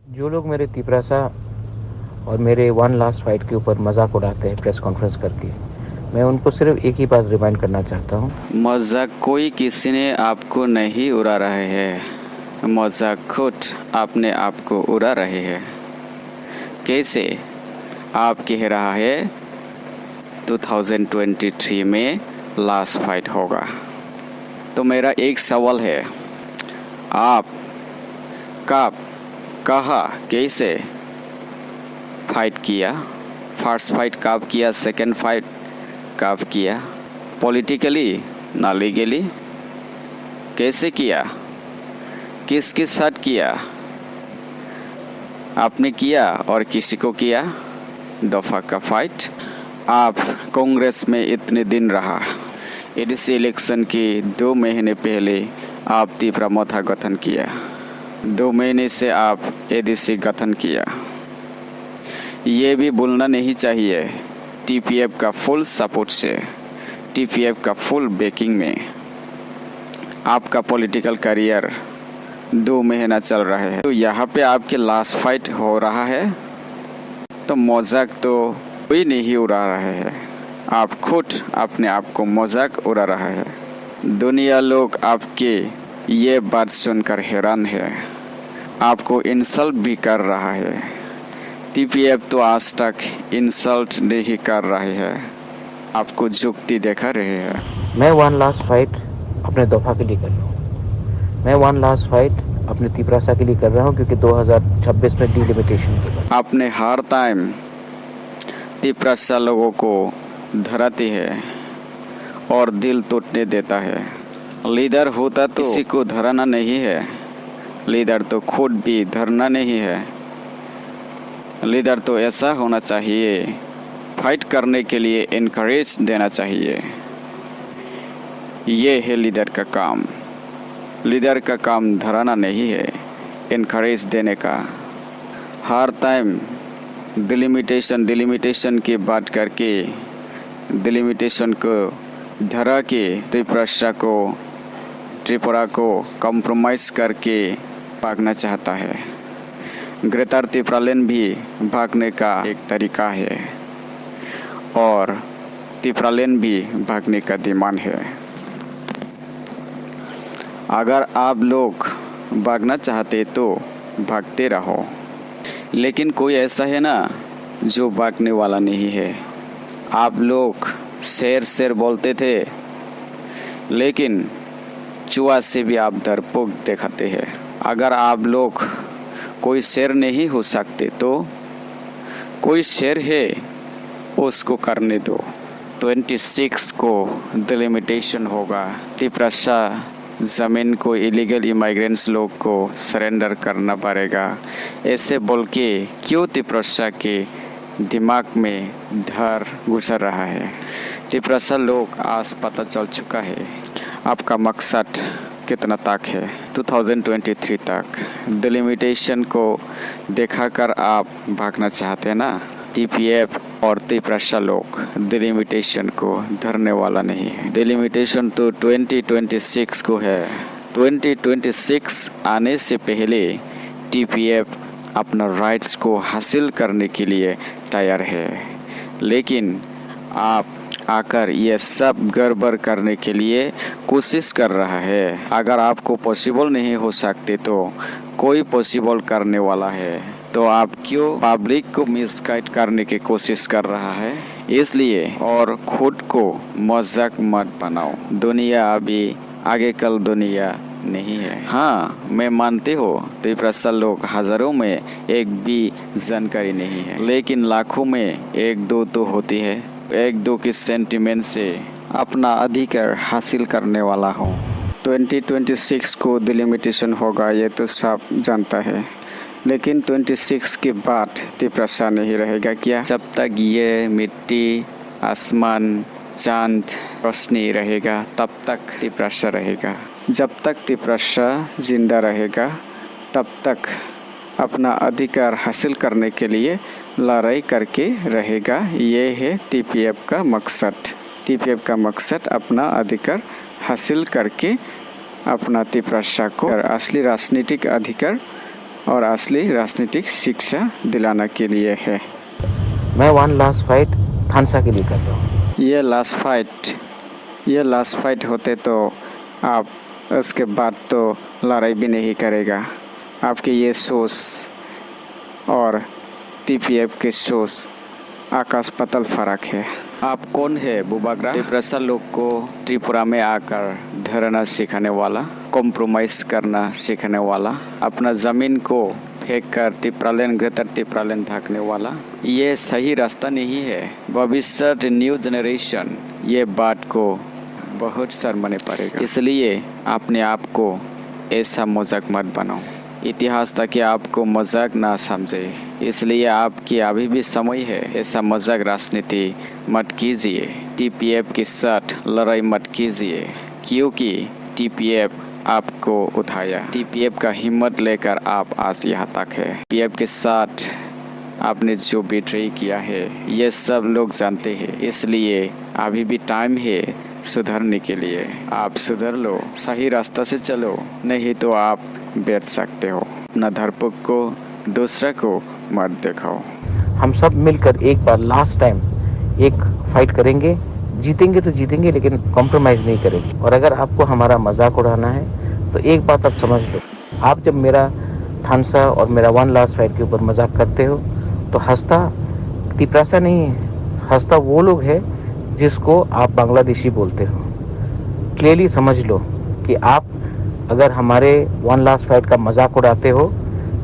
जो लोग मेरे तिपरासा और मेरे वन लास्ट फाइट के ऊपर मजाक उड़ाते हैं प्रेस कॉन्फ्रेंस करके, मैं उनको सिर्फ एक ही बात रिमाइंड करना चाहता हूँ। मजाक कोई किसी ने आपको नहीं उड़ा रहे हैं, मजाक खुद अपने आप को उड़ा रहे हैं। कैसे? आप कह रहा है 2023 में लास्ट फाइट होगा। तो मेरा एक सवाल है, आप कब, कहाँ, कैसे फाइट किया? फर्स्ट फाइट कब किया? सेकंड फाइट कब किया? पॉलिटिकली ना लीगली? कैसे किया? किसके साथ किया? आपने किया और किसी को किया? दफा का फाइट। आप कांग्रेस में इतने दिन रहा, एडीसी इलेक्शन के 2 महीने पहले आप तीव्र गठन किया, 2 महीने से आप एडीसी गठन किया। ये भी भूलना नहीं चाहिए, टीपीएफ का फुल सपोर्ट से, टीपीएफ का फुल बैकिंग में आपका पॉलिटिकल करियर 2 महीना चल रहा है। तो यहाँ पे आपके लास्ट फाइट हो रहा है, तो मजाक तो कोई नहीं उड़ा रहा है, आप खुद अपने आप को मजाक उड़ा रहा है। दुनिया लोग आपके ये बात सुनकर हैरान है, आपको इंसल्ट भी कर रहा है। टीपीएफ तो आज तक इंसल्ट नहीं कर रहे हैं, आपको जुक्ति दिखा रहे हैं। मैं वन लास्ट फाइट अपने दफा के लिए कर रहा हूँ, मैं वन लास्ट फाइट अपने तिपरासा के लिए कर रहा हूँ, क्योंकि 2026 में डिलिमिटेशन के बाद आपने हर टाइम तिपरासा लोगों को धराती है और दिल टूटने देता है। लीडर होता तो किसी को धराना नहीं है, लीडर तो खुद भी धरना नहीं है। लीडर तो ऐसा होना चाहिए, फाइट करने के लिए इनकरेज देना चाहिए। ये है लीडर का काम। लीडर का काम धराना नहीं है, इनकरेज देने का। हर टाइम डिलिमिटेशन की बात करके, डिलिमिटेशन को धरा के त्रिपुरा को कॉम्प्रोमाइज़ करके भागना चाहता है। ग्रेटर त्रिपुरालैंड भी भागने का एक तरीका है और त्रिपुरालैंड भी भागने का दिमाग है। अगर आप लोग भागना चाहते तो भागते रहो, लेकिन कोई ऐसा है ना जो भागने वाला नहीं है। आप लोग शेर बोलते थे, लेकिन चूहा से भी आप डरपोक दिखाते हैं। अगर आप लोग कोई शेर नहीं हो सकते तो कोई शेर है, उसको करने दो। 26 को डिलिमिटेशन होगा, तिपरासा ज़मीन को इलीगल इमाइग्रेंट्स लोग को सरेंडर करना पड़ेगा। ऐसे बोल के क्यों तिपरासा के दिमाग में डर घुस रहा है? तिपरासा लोग आज पता चल चुका है आपका मकसद कितना तक है। 2023 तक डिलिमिटेशन को दिखाकर आप भागना चाहते हैं ना। टीपीएफ और तिपरासा लोग डिलिमिटेशन को धरने वाला नहीं है। डिलिमिटेशन तो 2026 को है। 2026 आने से पहले टीपीएफ अपना राइट्स को हासिल करने के लिए तैयार है, लेकिन आप आकर ये सब गड़बड़ करने के लिए कोशिश कर रहा है। अगर आपको पॉसिबल नहीं हो सकते तो कोई पॉसिबल करने वाला है, तो आप क्यों पब्लिक को मिसगाइड करने की कोशिश कर रहा है? इसलिए और खुद को मजाक मत बनाओ। दुनिया अभी आगे कल दुनिया नहीं है। हाँ, मैं मानती हूँ तिपरासा लोग हजारों में एक भी जानकारी नहीं है, लेकिन लाखों में एक दो तो होती है। एक दो के सेंटिमेंट से अपना अधिकार हासिल करने वाला हूँ। 2026 को डिलिमिटेशन होगा, ये तो सब जानता है, लेकिन 26 के बाद तिपरासा नहीं रहेगा क्या? जब तक ये मिट्टी, आसमान, चांद, रोशनी रहेगा तब तक तिपरासा रहेगा। जब तक तिपरासा जिंदा रहेगा तब तक अपना अधिकार हासिल करने के लिए लड़ाई करके रहेगा। ये है टीपीएफ का मकसद। टीपीएफ का मकसद अपना अधिकार हासिल करके अपना तिपरासा को असली राजनीतिक अधिकार और असली राजनीतिक शिक्षा दिलाने के लिए है। मैं वन लास्ट फाइट थानसा के लिए कर रहा हूँ। ये लास्ट फाइट होते तो आप उसके बाद तो लड़ाई भी नहीं करेगा। आपके ये सोच और टीपीएफ के सोच आकाश पाताल फर्क है। आप कौन है बुबाग्रा? त्रिपुरा लोग को त्रिपुरा में आकर धरना सिखाने वाला, कॉम्प्रोमाइज करना सिखाने वाला, अपना ज़मीन को फेंक कर तिप्रालेन ग्रेटर तिप्रालेन भागने वाला, ये सही रास्ता नहीं है। भविष्य न्यू जनरेशन ये बात को बहुत शर्माने पड़ेगा। इसलिए अपने आप को ऐसा मजाक मत बनाओ। इतिहास ताकि आपको मजाक ना समझे, इसलिए आपकी अभी भी समय है। ऐसा मजाक राजनीति मत कीजिए। टीपीएफ के साथ लड़ाई मत कीजिए, क्योंकि टीपीएफ आपको उठाया। टीपीएफ का हिम्मत लेकर आप आज यहाँ तक है। टीपीएफ के साथ आपने जो बेट्रे किया है ये सब लोग जानते हैं। इसलिए अभी भी टाइम है सुधरने के लिए। आप सुधर लो, सही रास्ता से चलो, नहीं तो आप बैठ सकते हो। अपना धरपक को दूसरा को मत दिखाओ। हम सब मिलकर एक बार लास्ट टाइम एक फाइट करेंगे। जीतेंगे तो जीतेंगे, लेकिन कॉम्प्रोमाइज़ नहीं करेंगे। और अगर आपको हमारा मजाक उड़ाना है तो एक बात आप समझ लो, आप जब मेरा थानसा और मेरा वन लास्ट फाइट के ऊपर मजाक करते हो तो हंसता तिप्रासा नहीं है, हंसता वो लोग है जिसको आप बांग्लादेशी बोलते हो। क्लियरली समझ लो कि आप अगर हमारे वन लास्ट फाइट का मजाक उड़ाते हो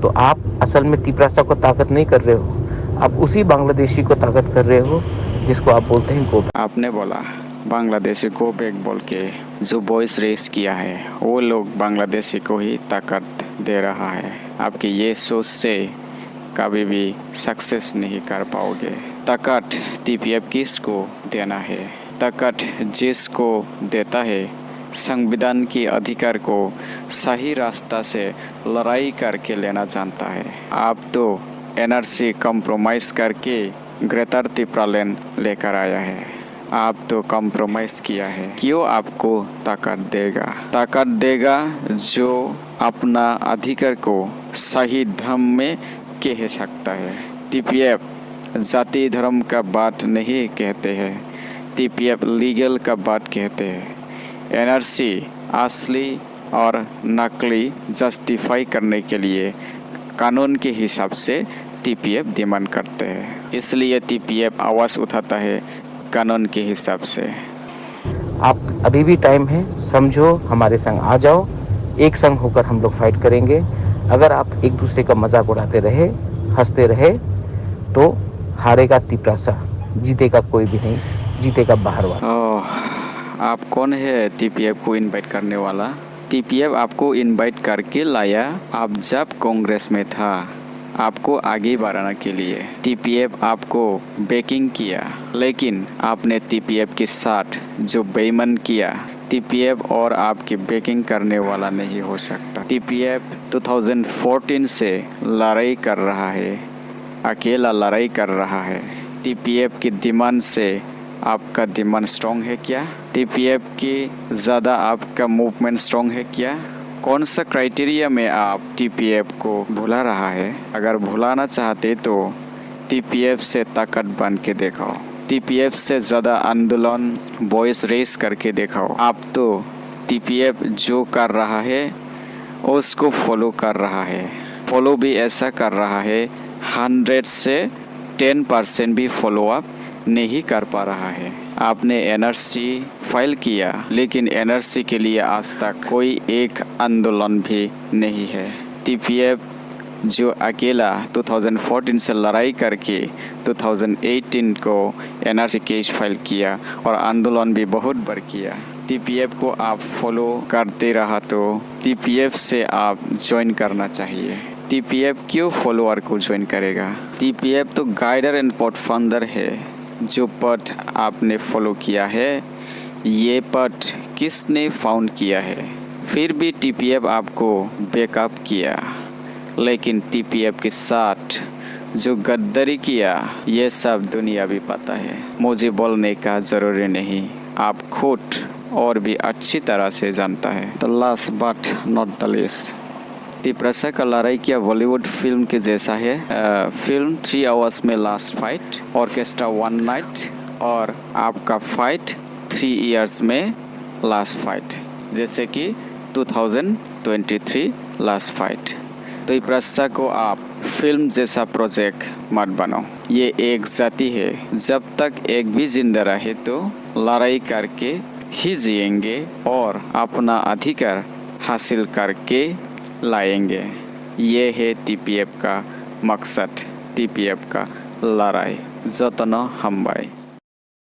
तो आप असल में तिप्रासा को ताकत नहीं कर रहे हो, आप उसी बांग्लादेशी को ताकत कर रहे हो जिसको आप बोलते हैं गोबैक। आपने बोला बांग्लादेशी गोबैक बोल के जो वॉइस रेस किया है वो लोग बांग्लादेशी को ही ताकत दे रहा है। आपकी ये सोच से कभी भी सक्सेस नहीं कर पाओगे। ताकत टीपीएफ किसको देना है? ताकत जिसको देता है संविधान के अधिकार को सही रास्ता से लड़ाई करके लेना जानता है। आप तो एनआरसी कॉम्प्रोमाइज करके ग्रेटर तिप्रालेन लेकर आया है। आप तो कॉम्प्रोमाइज किया है। क्यों आपको ताकत देगा? ताकत देगा जो अपना अधिकार को सही ढंग में कह सकता है। टीपीएफ जाति धर्म का बात नहीं कहते हैं, टीपीएफ लीगल का बात कहते हैं। एनआरसी असली और नकली जस्टिफाई करने के लिए कानून के हिसाब से टीपीएफ डिमांड करते हैं। इसलिए टीपीएफ आवाज़ उठाता है कानून के हिसाब से। आप अभी भी टाइम है, समझो, हमारे संग आ जाओ, एक संग होकर हम लोग फाइट करेंगे। अगर आप एक दूसरे का मजाक उड़ाते रहे, हंसते रहे, तो हारेगा तिप्रासा, जीतेगा कोई भी नहीं, जीतेगा बाहर वाला। आप कौन है टीपीएफ को इनवाइट करने वाला? टीपीएफ आपको इनवाइट करके लाया आप जब कांग्रेस में था, आपको आगे बढ़ाने के लिए। टीपीएफ आपको बैकिंग किया, लेकिन आपने टीपीएफ के साथ जो बेईमान किया, टीपीएफ और आपकी बैकिंग करने वाला नहीं हो सकता। टीपीएफ 2014 से लड़ाई कर रहा है, अकेला लड़ाई कर रहा है। टीपीएफ की डिमांड से आपका डिमांड स्ट्रॉन्ग है क्या? टीपीएफ की ज़्यादा आपका मूवमेंट स्ट्रॉन्ग है क्या? कौन सा क्राइटेरिया में आप टीपीएफ को भुला रहा है? अगर भुलाना चाहते तो टीपीएफ से ताकत बन के दिखाओ, टीपीएफ से ज़्यादा आंदोलन वॉइस रेस करके दिखाओ। आप तो टीपीएफ जो कर रहा है उसको फॉलो कर रहा है, फॉलो भी ऐसा कर रहा है 100 से 10% भी फॉलो अप नहीं कर पा रहा है। आपने एनआरसी फाइल किया, लेकिन एनआरसी के लिए आज तक कोई एक आंदोलन भी नहीं है। टीपीएफ जो अकेला 2014 से लड़ाई करके 2018 को एनआरसी केस फाइल किया और आंदोलन भी बहुत बार किया। टीपीएफ को आप फॉलो करते रहा तो टीपीएफ से आप ज्वाइन करना चाहिए। टीपीएफ क्यों फॉलोअर को ज्वाइन करेगा? टीपीएफ तो गाइडर एंड पथ फाउंडर है। जो पथ आपने फॉलो किया है, ये पथ किसने फाउंड किया है? फिर भी टीपीएफ आपको बैकअप किया, लेकिन टीपीएफ के साथ जो गद्दारी किया ये सब दुनिया भी पता है। मुझे बोलने का ज़रूरी नहीं, आप खुद और भी अच्छी तरह से जानता है। The last but not the least, Tiprasa का लड़ाई क्या बॉलीवुड फिल्म के जैसा है। फिल्म 3 आवर्स में लास्ट फाइट, ऑर्केस्ट्रा 1 नाइट और आपका फाइट 3 इयर्स में लास्ट फाइट, जैसे कि 2023 लास्ट फाइट। तो इप्रसा को आप फिल्म जैसा प्रोजेक्ट मत बनाओ। ये एक जाति है, जब तक एक भी जिंदा रहे तो लड़ाई करके ही जिएंगे और अपना अधिकार हासिल करके लाएंगे। ये है टीपीएफ का मकसद, टीपीएफ का लड़ाई। जतन हम्बाई।